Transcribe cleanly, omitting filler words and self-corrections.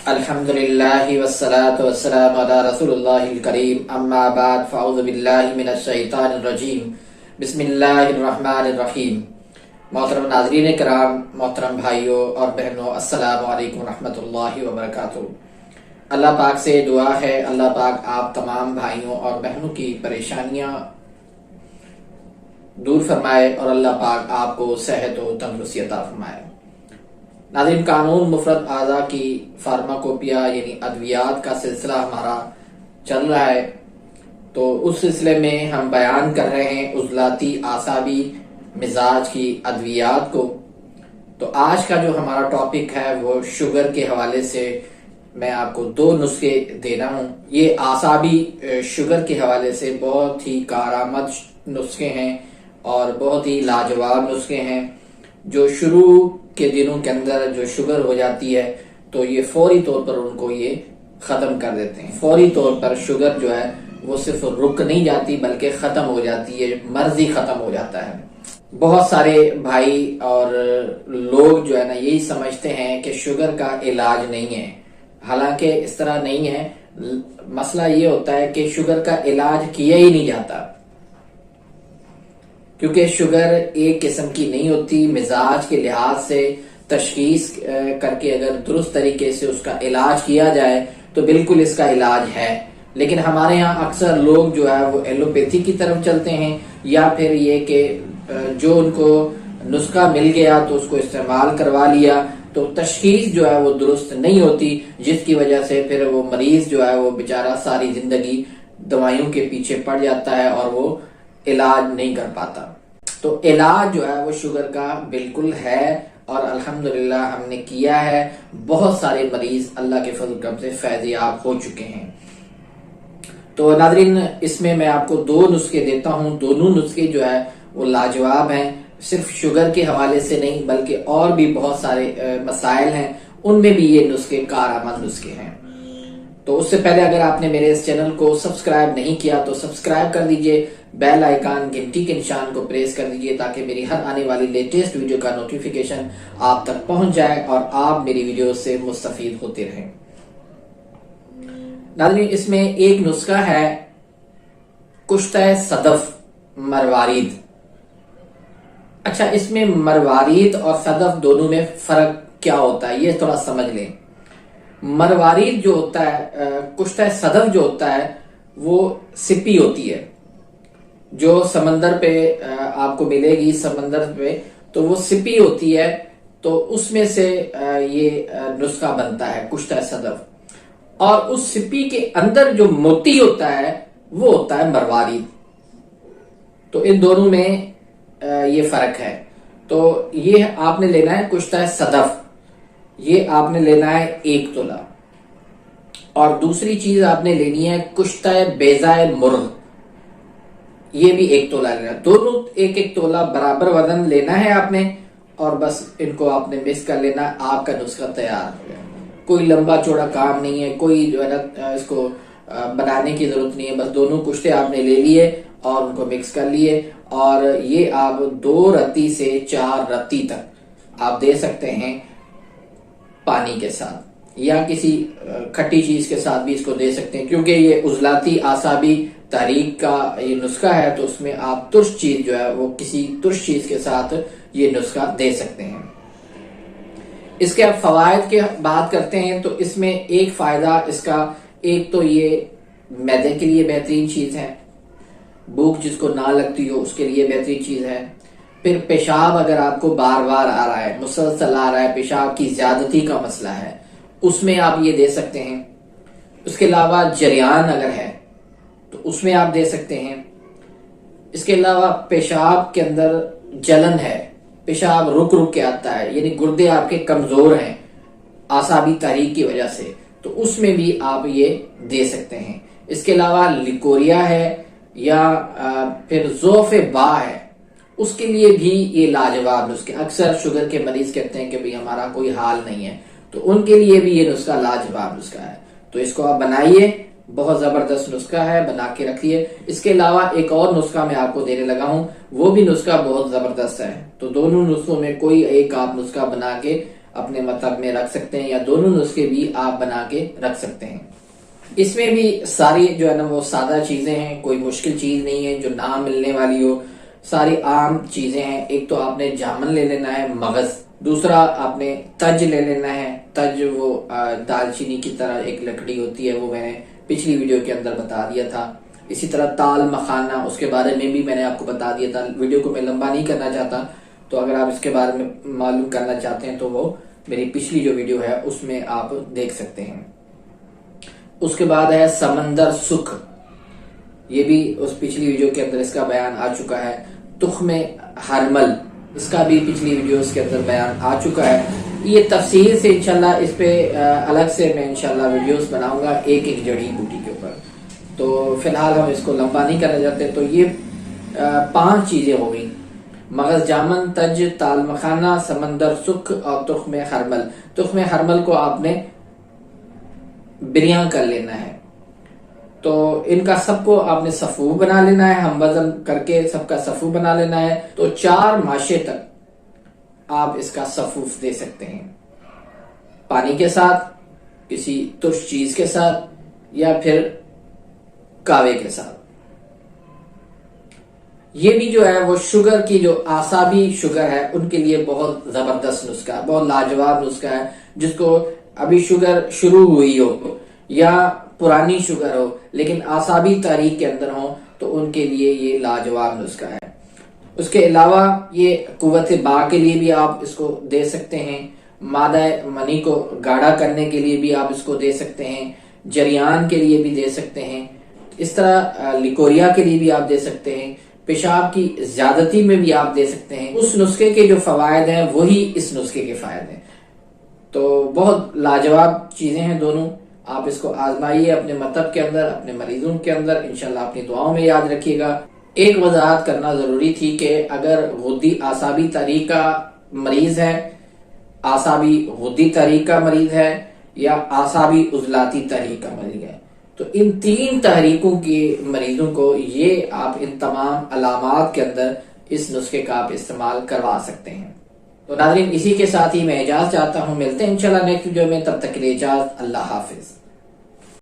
الحمدللہ والصلاة والسلام علی رسول اللہ الکریم اما بعد فاعوذ باللہ من الشیطان الرجیم بسم اللہ الرحمن الرحیم۔ محترم ناظرین کرام، محترم بھائیوں اور بہنوں، السلام علیکم ورحمۃ اللہ وبرکاتہ۔ اللہ پاک سے دعا ہے اللہ پاک آپ تمام بھائیوں اور بہنوں کی پریشانیاں دور فرمائے اور اللہ پاک آپ کو صحت و تندرستی عطا فرمائے۔ ناظرین، قانون مفرد اعضاء کی فارماکوپیا یعنی ادویات کا سلسلہ ہمارا چل رہا ہے، تو اس سلسلے میں ہم بیان کر رہے ہیں عضلاتی اعصابی مزاج کی ادویات کو۔ تو آج کا جو ہمارا ٹاپک ہے وہ شوگر کے حوالے سے میں آپ کو 2 نسخے دینا ہوں۔ یہ اعصابی شوگر کے حوالے سے بہت ہی کارآمد نسخے ہیں اور بہت ہی لاجواب نسخے ہیں، جو شروع کے دنوں کے اندر جو شوگر ہو جاتی ہے تو یہ فوری طور پر ان کو یہ ختم کر دیتے ہیں۔ فوری طور پر شوگر جو ہے وہ صرف رک نہیں جاتی بلکہ ختم ہو جاتی ہے، مرض ہی ختم ہو جاتا ہے۔ بہت سارے بھائی اور لوگ جو ہے نا یہی سمجھتے ہیں کہ شوگر کا علاج نہیں ہے، حالانکہ اس طرح نہیں ہے۔ مسئلہ یہ ہوتا ہے کہ شوگر کا علاج کیا ہی نہیں جاتا، کیونکہ شوگر ایک قسم کی نہیں ہوتی۔ مزاج کے لحاظ سے تشخیص کر کے اگر درست طریقے سے اس کا علاج کیا جائے تو بالکل اس کا علاج ہے، لیکن ہمارے ہاں اکثر لوگ جو ہے وہ ایلوپیتھی کی طرف چلتے ہیں، یا پھر یہ کہ جو ان کو نسخہ مل گیا تو اس کو استعمال کروا لیا، تو تشخیص جو ہے وہ درست نہیں ہوتی، جس کی وجہ سے پھر وہ مریض جو ہے وہ بیچارہ ساری زندگی دوائیوں کے پیچھے پڑ جاتا ہے اور وہ علاج نہیں کر پاتا۔ تو علاج جو ہے وہ شوگر کا بالکل ہے اور الحمدللہ ہم نے کیا ہے۔ بہت سارے مریض اللہ کے فضل کرم سے فیض یاب ہو چکے ہیں۔ تو ناظرین، اس میں آپ کو 2 نسخے دیتا ہوں۔ دونوں نسخے جو ہے وہ لاجواب ہیں، صرف شوگر کے حوالے سے نہیں بلکہ اور بھی بہت سارے مسائل ہیں، ان میں بھی یہ نسخے کارآمد نسخے ہیں۔ تو اس سے پہلے اگر آپ نے میرے اس چینل کو سبسکرائب نہیں کیا تو سبسکرائب کر دیجئے، بیل آئیکن گھنٹی کے نشان کو پریس کر دیجئے تاکہ میری ہر آنے والی لیٹسٹ ویڈیو کا نوٹیفیکیشن آپ تک پہنچ جائے اور آپ میری ویڈیو سے مستفید ہوتے رہیں۔ ناظرین، اس میں ایک نسخہ ہے کشتہ صدف مروارید۔ اچھا، اس میں مروارید اور صدف دونوں میں فرق کیا ہوتا ہے یہ تھوڑا سمجھ لیں۔ مروارید جو ہوتا ہے، کشتہ صدف جو ہوتا ہے وہ سپی ہوتی ہے، جو سمندر پہ آپ کو ملے گی، سمندر پہ تو وہ سپی ہوتی ہے، تو اس میں سے یہ نسخہ بنتا ہے کشتہ صدف، اور اس سپی کے اندر جو موتی ہوتا ہے وہ ہوتا ہے مروارید۔ تو ان دونوں میں یہ فرق ہے۔ تو یہ آپ نے لینا ہے کشتہ صدف، یہ آپ نے لینا ہے 1 تولہ، اور دوسری چیز آپ نے لینی ہے کشتہ بیضۂ مرغ، یہ بھی 1 تولہ لینا ہے۔ دونوں 1-1 تولہ برابر وزن لینا ہے آپ نے، اور بس ان کو آپ نے مکس کر لینا ہے، آپ کا نسخہ تیار ہو گیا۔ کوئی لمبا چوڑا کام نہیں ہے، کوئی جو ہے نا اس کو بنانے کی ضرورت نہیں ہے، بس دونوں کشتے آپ نے لے لیے اور ان کو مکس کر لیے، اور یہ آپ 2 رتی سے 4 رتی تک آپ دے سکتے ہیں پانی کے ساتھ، یا کسی کھٹی چیز کے ساتھ بھی اس کو دے سکتے ہیں، کیونکہ یہ عضلاتی اعصابی تحریک کا یہ نسخہ ہے، تو اس میں آپ ترش چیز جو ہے وہ کسی ترش چیز کے ساتھ یہ نسخہ دے سکتے ہیں۔ اس کے اب فوائد کی بات کرتے ہیں، تو اس میں ایک فائدہ اس کا، ایک تو یہ معدے کے لیے بہترین چیز ہے، بھوک جس کو نہ لگتی ہو اس کے لیے بہترین چیز ہے۔ پھر پیشاب اگر آپ کو بار بار آ رہا ہے، مسلسل آ رہا ہے، پیشاب کی زیادتی کا مسئلہ ہے، اس میں آپ یہ دے سکتے ہیں۔ اس کے علاوہ جریان اگر ہے تو اس میں آپ دے سکتے ہیں۔ اس کے علاوہ پیشاب کے اندر جلن ہے، پیشاب رک رک کے آتا ہے، یعنی گردے آپ کے کمزور ہیں اعصابی تحریک کی وجہ سے، تو اس میں بھی آپ یہ دے سکتے ہیں۔ اس کے علاوہ لیکوریا ہے یا پھر ضعف با ہے، اس کے لیے بھی یہ لاجواب نسخے۔ اکثر شوگر کے مریض کہتے ہیں کہ بھئی ہمارا کوئی حال نہیں ہے، تو ان کے لیے بھی یہ نسخہ لاجواب نسخہ ہے۔ تو اس کو آپ بنائیے، بہت زبردست نسخہ ہے، بنا کے رکھیے۔ اس کے علاوہ ایک اور نسخہ میں آپ کو دینے لگا ہوں، وہ بھی نسخہ بہت زبردست ہے۔ تو دونوں نسخوں میں کوئی ایک آپ نسخہ بنا کے اپنے مطلب میں رکھ سکتے ہیں، یا دونوں نسخے بھی آپ بنا کے رکھ سکتے ہیں۔ اس میں بھی ساری جو ہے نا وہ سادہ چیزیں ہیں، کوئی مشکل چیز نہیں ہے جو نہ ملنے والی ہو، ساری عام چیزیں ہیں۔ ایک تو آپ نے جامن لے لینا ہے، مغز، دوسرا آپ نے تج لے لینا ہے۔ تج وہ دال چینی کی طرح ایک لکڑی ہوتی ہے، وہ میں نے پچھلی ویڈیو کے اندر بتا دیا تھا۔ اسی طرح تال مکھانا، اس کے بارے میں بھی میں نے آپ کو بتا دیا تھا، ویڈیو کو میں لمبا نہیں کرنا چاہتا، تو اگر آپ اس کے بارے میں معلوم کرنا چاہتے ہیں تو وہ میری پچھلی جو ویڈیو ہے اس میں آپ دیکھ سکتے ہیں۔ اس کے بعد ہے سمندر سکھ، یہ بھی اس پچھلی ویڈیو کے اندر اس کا بیان آ چکا ہے۔ تخم ہرمل، اس کا بھی پچھلی ویڈیوز کے اندر بیان آ چکا ہے۔ یہ تفصیل سے انشاءاللہ اس پہ الگ سے میں انشاءاللہ ویڈیوز بناؤں گا ایک ایک جڑی بوٹی کے اوپر، تو فی الحال ہم اس کو لمبا نہیں کرنا چاہتے۔ تو یہ 5 چیزیں ہو گئی: مغز جامن، تج، تال مکھانا، سمندر سکھ اور تخم ہرمل۔ تخم ہرمل کو آپ نے بریاں کر لینا ہے، تو ان کا سب کو آپ نے صفو بنا لینا ہے، ہم وزن کر کے سب کا صفو بنا لینا ہے۔ تو 4 ماشے تک آپ اس کا صفوف دے سکتے ہیں، پانی کے ساتھ، کسی ترش چیز کے ساتھ، یا پھر کاوے کے ساتھ۔ یہ بھی جو ہے وہ شوگر کی، جو اعصابی شوگر ہے ان کے لیے بہت زبردست نسخہ ہے، بہت لاجواب نسخہ ہے۔ جس کو ابھی شوگر شروع ہوئی ہو یا پرانی شوگر ہو لیکن اعصابی تاریخ کے اندر ہو، تو ان کے لیے یہ لاجواب نسخہ ہے۔ اس کے علاوہ یہ قوت با کے لیے بھی آپ اس کو دے سکتے ہیں، مادہ منی کو گاڑھا کرنے کے لیے بھی آپ اس کو دے سکتے ہیں، جریان کے لیے بھی دے سکتے ہیں، اس طرح لیکوریا کے لیے بھی آپ دے سکتے ہیں، پیشاب کی زیادتی میں بھی آپ دے سکتے ہیں۔ اس نسخے کے جو فوائد ہیں وہی اس نسخے کے فائدے ہیں۔ تو بہت لاجواب چیزیں ہیں دونوں، آپ اس کو آزمائیے اپنے مطلب کے اندر، اپنے مریضوں کے اندر، انشاءاللہ اپنی دعاؤں میں یاد رکھیے گا۔ ایک وضاحت کرنا ضروری تھی کہ اگر غدی اعصابی تحریک کا مریض ہے، اعصابی غدی تحریک کا مریض ہے، یا اعصابی عضلاتی تحریک کا مریض ہے، تو ان 3 تحریکوں کے مریضوں کو یہ آپ ان تمام علامات کے اندر اس نسخے کا آپ استعمال کروا سکتے ہیں۔ تو ناظرین، اسی کے ساتھ ہی میں اجازت چاہتا ہوں، ملتے ہیں انشاءاللہ نیکسٹ ویڈیو میں، تب تک کے لیے اجازت، اللہ حافظ۔